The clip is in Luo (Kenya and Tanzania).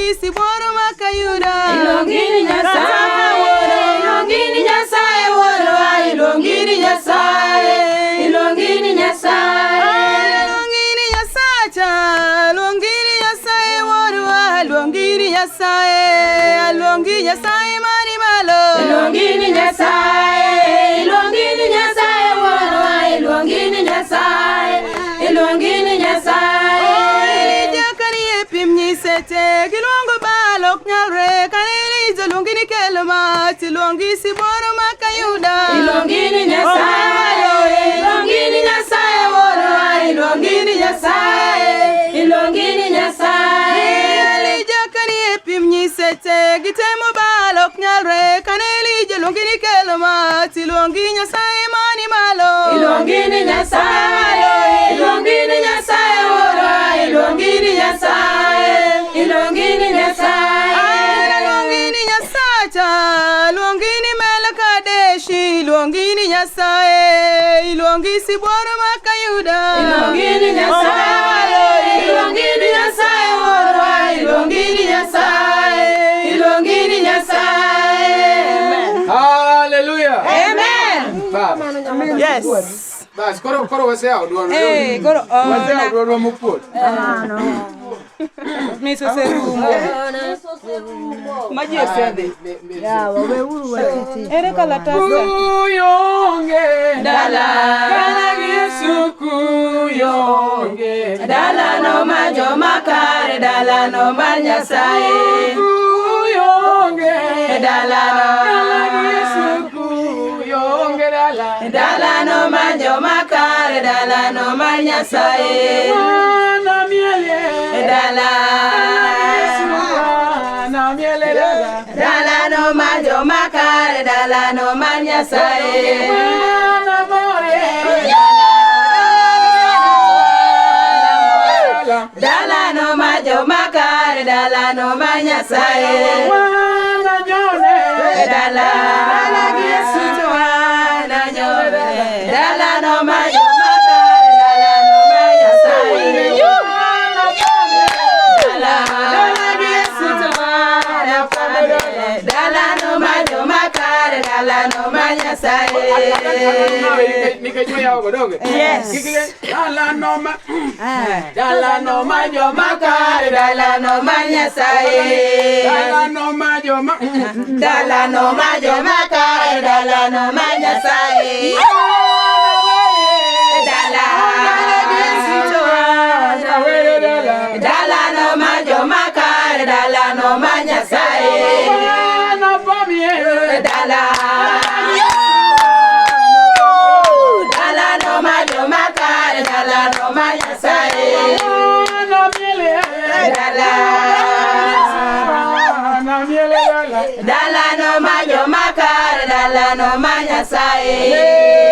ilongi siboro makayuda. Ilongini Nyasaye woro, ilongini Nyasaye woro, ilongini Nyasaye, ilongini Nyasaye. Ilongini Nyasacha, ilongini Nyasaye woro, ilongini Nyasaye, ilongini Nyasaye mani malo. Ilongini Nyasaye, ilongini Nyasaye woro, ilongini Nyasaye, ilongini Nyasaye. Jakani epimni sete, kilongo balok nyalre, kanini zalongini kelma, tilongi siboro makayuda. Ilongini Nyasaye, ilongini Nyasaye woro, ilongini Nyasaye, ilongini Nyasaye. Jakani epimni sete, kitemo balok nyalre, kaneli jalongini kelma, tilongi Nyasaye mani malo. Ilongini Nyasaye, ilongini Nyasaye woro, ilongini Nyasaye, ilongini Nyasaye. Ilongini Nyasacha, ilongini melakadeshi, ilongini Nyasaye, ilongi siboro makayuda. Ilongini Nyasaye, ilongini Nyasaye woro, ilongini Nyasaye, ilongini Nyasaye. Hallelujah. Amen. Yes. Bas, koro wase au duan. Hey, koro Wase au duan muput. Miso serumo. Maji esende. Ya wawe uru watiti. Ere kala tasa. Kuyonge Dala, Kana Yesu kuyonge dala no majo makare, dala no mar Nyasaye. Kuyonge Dala Kana no, Yesu kuyonge dala dala no majo makare, dala no mar Nyasaye. Na miele Dala, na miele dala dala no majo makare, dala no mar Nyasaye. Na more Dala no majo makare, dala no mar Nyasaye. Na jone Dala, Yesu tuana nyore. Dala no majo makare, dala no mar Nyasaye. Dala, Yesu tuana nyore. Dala no majo makare, dala no mar Nyasaye. Nikajua yao kidogo. Yes. Dala noma. Dala no majo makare, dala no mar Nyasaye. Dala noma joma. Dala no majo makare, dala no mar Nyasaye. Dala, Yesu tuana nyore. Dala no majo makare, dala no mar Nyasaye. Na pamie. Dala, dala no majo makare, dala no mar Nyasaye. Na miele. Dala, Na miele dala. dala no majo makare, dala no mar Nyasaye.